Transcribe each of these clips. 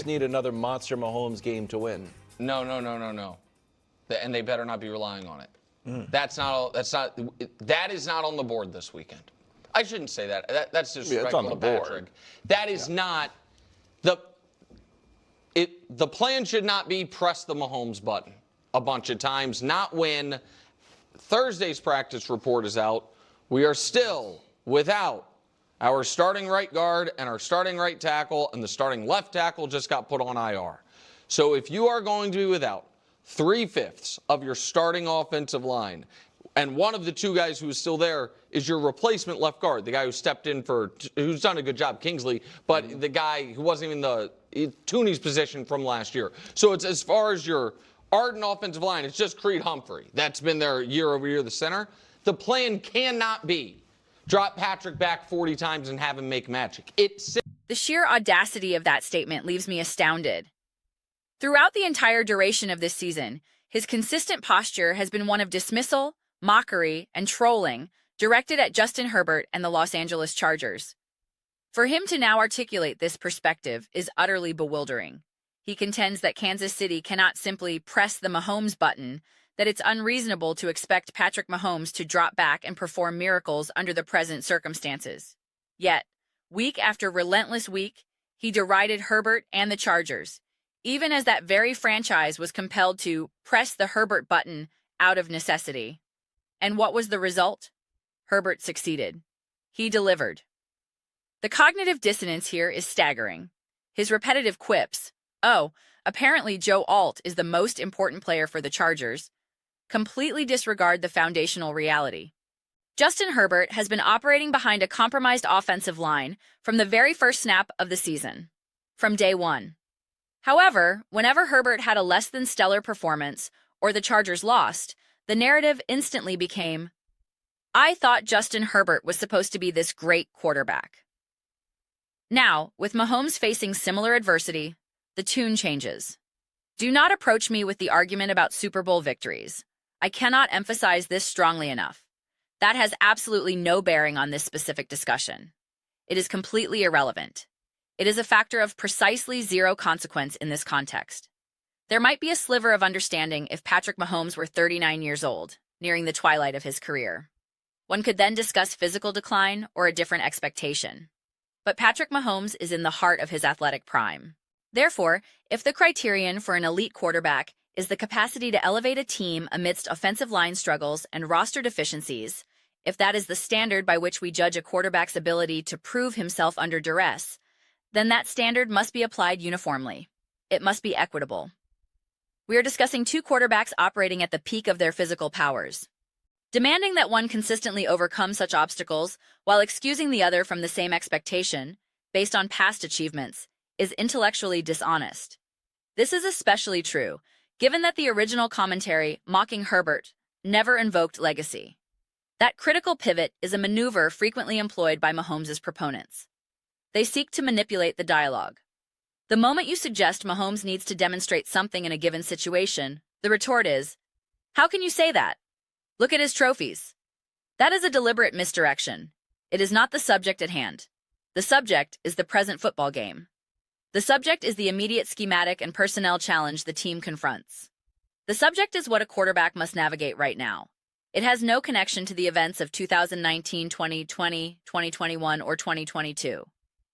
Chiefs need another monster Mahomes game to win. No. And they better not be relying on it. That is not on the board this weekend. I shouldn't say that. That's disrespectful to Patrick. That is not the plan should not be press the Mahomes button a bunch of times, not when Thursday's practice report is out. We are still without our starting right guard and our starting right tackle, and the starting left tackle just got put on IR. So if you are going to be without 3/5 of your starting offensive line, and one of the two guys who is still there is your replacement left guard, the guy who stepped in who's done a good job, Kingsley, but the guy who wasn't even Tooney's position from last year. So it's as far as your ardent offensive line, it's just Creed Humphrey. That's been there year over year, the center. The plan cannot be drop Patrick back 40 times and have him make magic. The sheer audacity of that statement leaves me astounded. Throughout the entire duration of this season, his consistent posture has been one of dismissal, mockery, and trolling directed at Justin Herbert and the Los Angeles Chargers. For him to now articulate this perspective is utterly bewildering. He contends that Kansas City cannot simply press the Mahomes button, that it's unreasonable to expect Patrick Mahomes to drop back and perform miracles under the present circumstances. Yet, week after relentless week, he derided Herbert and the Chargers, even as that very franchise was compelled to press the Herbert button out of necessity. And what was the result? Herbert succeeded. He delivered. The cognitive dissonance here is staggering. His repetitive quips, "Oh, apparently Joe Alt is the most important player for the Chargers," completely disregard the foundational reality. Justin Herbert has been operating behind a compromised offensive line from the very first snap of the season, from day one. However, whenever Herbert had a less than stellar performance or the Chargers lost, the narrative instantly became, "I thought Justin Herbert was supposed to be this great quarterback." Now, with Mahomes facing similar adversity, the tune changes. Do not approach me with the argument about Super Bowl victories. I cannot emphasize this strongly enough. That has absolutely no bearing on this specific discussion. It is completely irrelevant. It is a factor of precisely zero consequence in this context. There might be a sliver of understanding if Patrick Mahomes were 39 years old, nearing the twilight of his career. One could then discuss physical decline or a different expectation. But Patrick Mahomes is in the heart of his athletic prime. Therefore, if the criterion for an elite quarterback is the capacity to elevate a team amidst offensive line struggles and roster deficiencies, if that is the standard by which we judge a quarterback's ability to prove himself under duress, then that standard must be applied uniformly. It must be equitable. We are discussing two quarterbacks operating at the peak of their physical powers. Demanding that one consistently overcome such obstacles while excusing the other from the same expectation, based on past achievements, is intellectually dishonest. This is especially true, given that the original commentary mocking Herbert never invoked legacy. That critical pivot is a maneuver frequently employed by Mahomes' proponents. They seek to manipulate the dialogue. The moment you suggest Mahomes needs to demonstrate something in a given situation, the retort is, "How can you say that? Look at his trophies." That is a deliberate misdirection. It is not the subject at hand. The subject is the present football game. The subject is the immediate schematic and personnel challenge the team confronts. The subject is what a quarterback must navigate right now. It has no connection to the events of 2019, 2020, 2021, or 2022.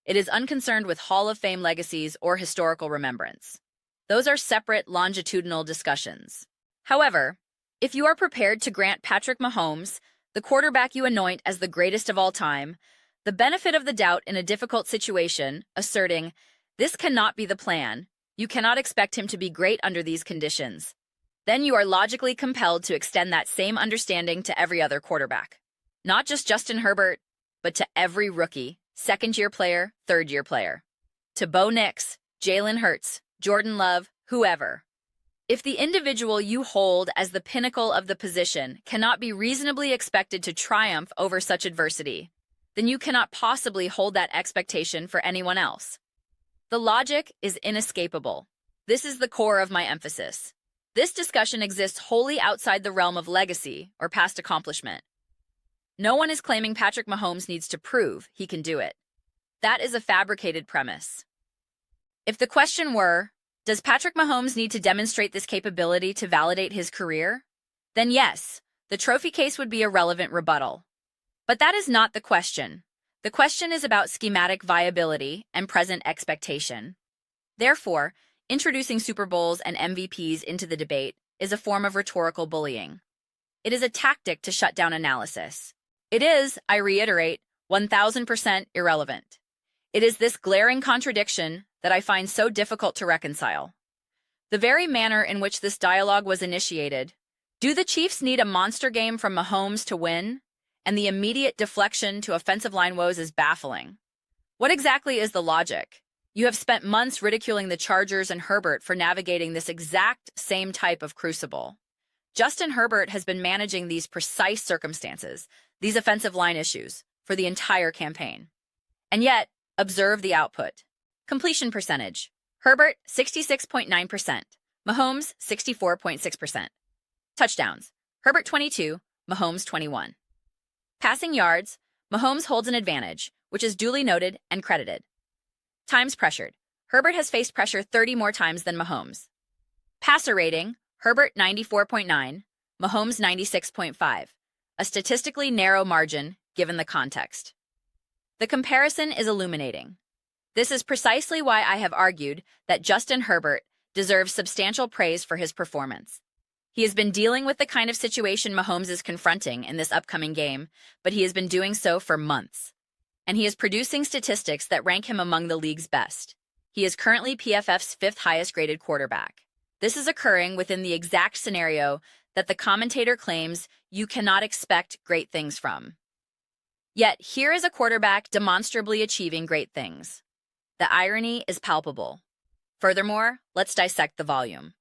It is unconcerned with Hall of Fame legacies or historical remembrance. Those are separate, longitudinal discussions. However, if you are prepared to grant Patrick Mahomes, the quarterback you anoint as the greatest of all time, the benefit of the doubt in a difficult situation, asserting, "This cannot be the plan. You cannot expect him to be great under these conditions," then you are logically compelled to extend that same understanding to every other quarterback. Not just Justin Herbert, but to every rookie, second-year player, third-year player. To Bo Nix, Jalen Hurts, Jordan Love, whoever. If the individual you hold as the pinnacle of the position cannot be reasonably expected to triumph over such adversity, then you cannot possibly hold that expectation for anyone else. The logic is inescapable. This is the core of my emphasis. This discussion exists wholly outside the realm of legacy or past accomplishment. No one is claiming Patrick Mahomes needs to prove he can do it. That is a fabricated premise. If the question were, does Patrick Mahomes need to demonstrate this capability to validate his career? Then yes, the trophy case would be a relevant rebuttal. But that is not the question. The question is about schematic viability and present expectation. Therefore, introducing Super Bowls and MVPs into the debate is a form of rhetorical bullying. It is a tactic to shut down analysis. It is, I reiterate, 1000% irrelevant. It is this glaring contradiction that I find so difficult to reconcile. The very manner in which this dialogue was initiated, do the Chiefs need a monster game from Mahomes to win? And the immediate deflection to offensive line woes is baffling. What exactly is the logic? You have spent months ridiculing the Chargers and Herbert for navigating this exact same type of crucible. Justin Herbert has been managing these precise circumstances, these offensive line issues, for the entire campaign. And yet, observe the output. Completion percentage. Herbert, 66.9%. Mahomes, 64.6%. Touchdowns. Herbert, 22. Mahomes, 21. Passing yards. Mahomes holds an advantage, which is duly noted and credited. Times pressured. Herbert has faced pressure 30 more times than Mahomes. Passer rating. Herbert, 94.9. Mahomes, 96.5. A statistically narrow margin, given the context. The comparison is illuminating. This is precisely why I have argued that Justin Herbert deserves substantial praise for his performance. He has been dealing with the kind of situation Mahomes is confronting in this upcoming game, but he has been doing so for months. And he is producing statistics that rank him among the league's best. He is currently PFF's fifth highest graded quarterback. This is occurring within the exact scenario that the commentator claims you cannot expect great things from. Yet, here is a quarterback demonstrably achieving great things. The irony is palpable. Furthermore, let's dissect the volume.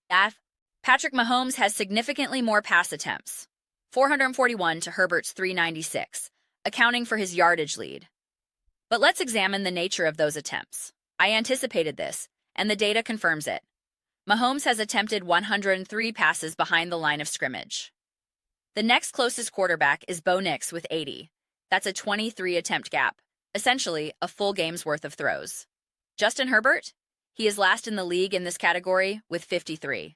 Patrick Mahomes has significantly more pass attempts, 441 to Herbert's 396, accounting for his yardage lead. But let's examine the nature of those attempts. I anticipated this, and the data confirms it. Mahomes has attempted 103 passes behind the line of scrimmage. The next closest quarterback is Bo Nix with 80. That's a 23 attempt gap, essentially a full game's worth of throws. Justin Herbert? He is last in the league in this category with 53.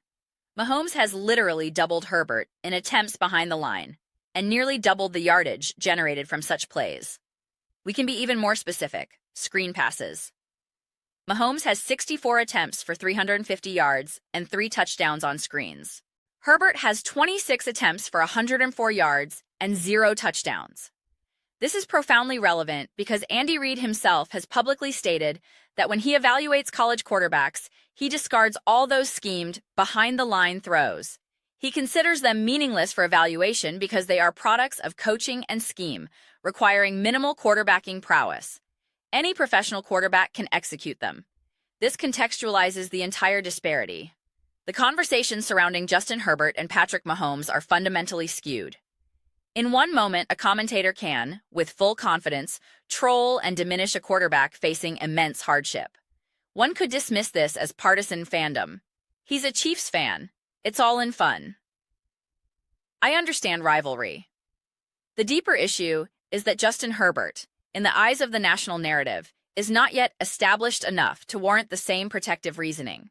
Mahomes has literally doubled Herbert in attempts behind the line, and nearly doubled the yardage generated from such plays. We can be even more specific. Screen passes. Mahomes has 64 attempts for 350 yards and 3 touchdowns on screens. Herbert has 26 attempts for 104 yards and 0 touchdowns. This is profoundly relevant because Andy Reid himself has publicly stated that when he evaluates college quarterbacks, he discards all those schemed, behind-the-line throws. He considers them meaningless for evaluation because they are products of coaching and scheme, requiring minimal quarterbacking prowess. Any professional quarterback can execute them. This contextualizes the entire disparity. The conversations surrounding Justin Herbert and Patrick Mahomes are fundamentally skewed. In one moment, a commentator can, with full confidence, troll and diminish a quarterback facing immense hardship. One could dismiss this as partisan fandom. He's a Chiefs fan. It's all in fun. I understand rivalry. The deeper issue is that Justin Herbert, in the eyes of the national narrative, is not yet established enough to warrant the same protective reasoning.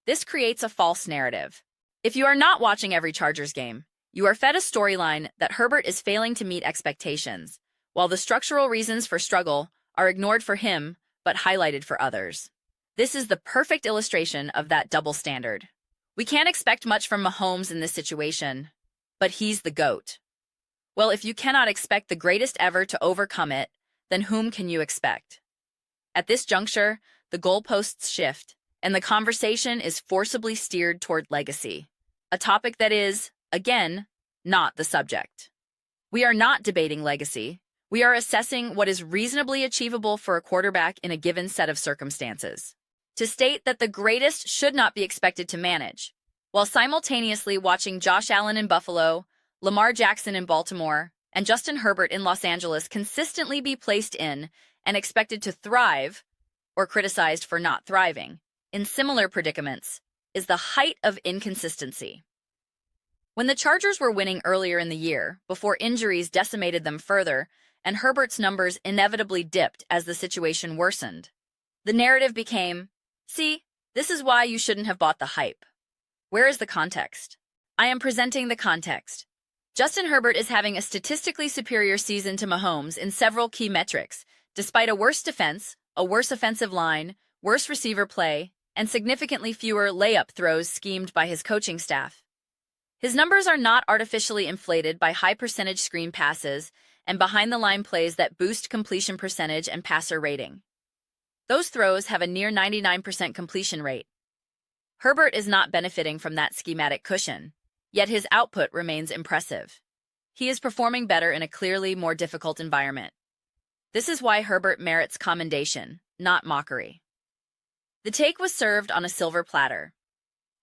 This creates a false narrative. If you are not watching every Chargers game, you are fed a storyline that Herbert is failing to meet expectations, while the structural reasons for struggle are ignored for him but highlighted for others. This is the perfect illustration of that double standard. We can't expect much from Mahomes in this situation, but he's the GOAT. Well, if you cannot expect the greatest ever to overcome it, then whom can you expect? At this juncture, the goalposts shift, and the conversation is forcibly steered toward legacy, a topic that is, again, not the subject. We are not debating legacy. We are assessing what is reasonably achievable for a quarterback in a given set of circumstances. To state that the greatest should not be expected to manage, while simultaneously watching Josh Allen in Buffalo, Lamar Jackson in Baltimore, and Justin Herbert in Los Angeles consistently be placed in and expected to thrive, or criticized for not thriving, in similar predicaments, is the height of inconsistency. When the Chargers were winning earlier in the year, before injuries decimated them further, and Herbert's numbers inevitably dipped as the situation worsened, the narrative became, See, this is why you shouldn't have bought the hype. Where is the context? I am presenting the context. Justin Herbert is having a statistically superior season to Mahomes in several key metrics, despite a worse defense, a worse offensive line, worse receiver play, and significantly fewer layup throws schemed by his coaching staff. His numbers are not artificially inflated by high-percentage screen passes and behind-the-line plays that boost completion percentage and passer rating. Those throws have a near 99% completion rate. Herbert is not benefiting from that schematic cushion, yet his output remains impressive. He is performing better in a clearly more difficult environment. This is why Herbert merits commendation, not mockery. The take was served on a silver platter.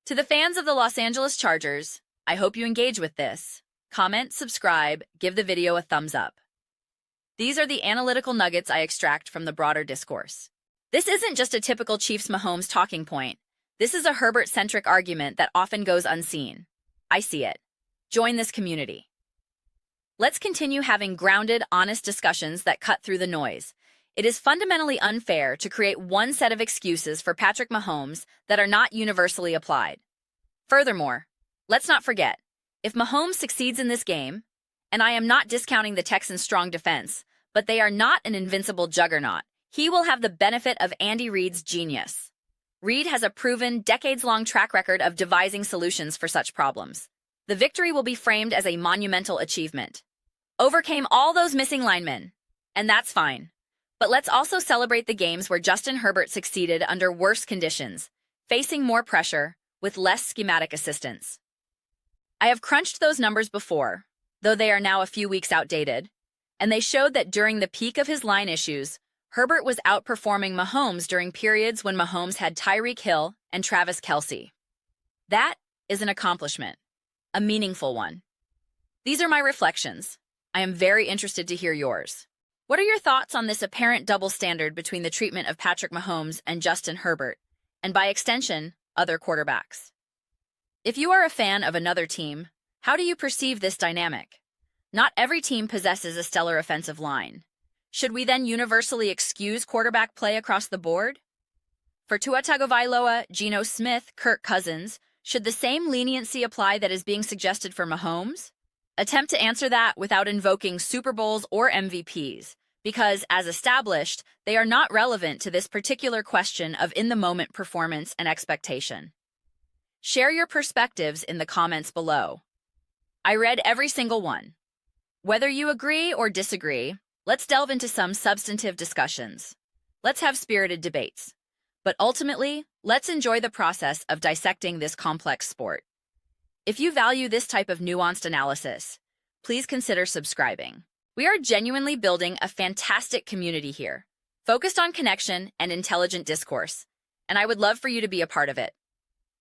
To the fans of the Los Angeles Chargers, I hope you engage with this. Comment, subscribe, give the video a thumbs up. These are the analytical nuggets I extract from the broader discourse. This isn't just a typical Chiefs-Mahomes talking point. This is a Herbert-centric argument that often goes unseen. I see it. Join this community. Let's continue having grounded, honest discussions that cut through the noise. It is fundamentally unfair to create one set of excuses for Patrick Mahomes that are not universally applied. Furthermore, let's not forget, if Mahomes succeeds in this game, and I am not discounting the Texans' strong defense, but they are not an invincible juggernaut, he will have the benefit of Andy Reid's genius. Reid has a proven, decades-long track record of devising solutions for such problems. The victory will be framed as a monumental achievement. Overcame all those missing linemen, and that's fine. But let's also celebrate the games where Justin Herbert succeeded under worse conditions, facing more pressure, with less schematic assistance. I have crunched those numbers before, though they are now a few weeks outdated, and they showed that during the peak of his line issues, Herbert was outperforming Mahomes during periods when Mahomes had Tyreek Hill and Travis Kelce. That is an accomplishment, a meaningful one. These are my reflections. I am very interested to hear yours. What are your thoughts on this apparent double standard between the treatment of Patrick Mahomes and Justin Herbert, and by extension, other quarterbacks? If you are a fan of another team, how do you perceive this dynamic? Not every team possesses a stellar offensive line. Should we then universally excuse quarterback play across the board? For Tua Tagovailoa, Geno Smith, Kirk Cousins, should the same leniency apply that is being suggested for Mahomes? Attempt to answer that without invoking Super Bowls or MVPs, because, as established, they are not relevant to this particular question of in-the-moment performance and expectation. Share your perspectives in the comments below. I read every single one. Whether you agree or disagree, let's delve into some substantive discussions. Let's have spirited debates. But ultimately, let's enjoy the process of dissecting this complex sport. If you value this type of nuanced analysis, please consider subscribing. We are genuinely building a fantastic community here, focused on connection and intelligent discourse, and I would love for you to be a part of it.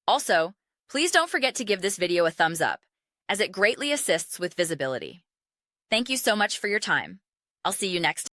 Also, please don't forget to give this video a thumbs up, as it greatly assists with visibility. Thank you so much for your time. I'll see you next time.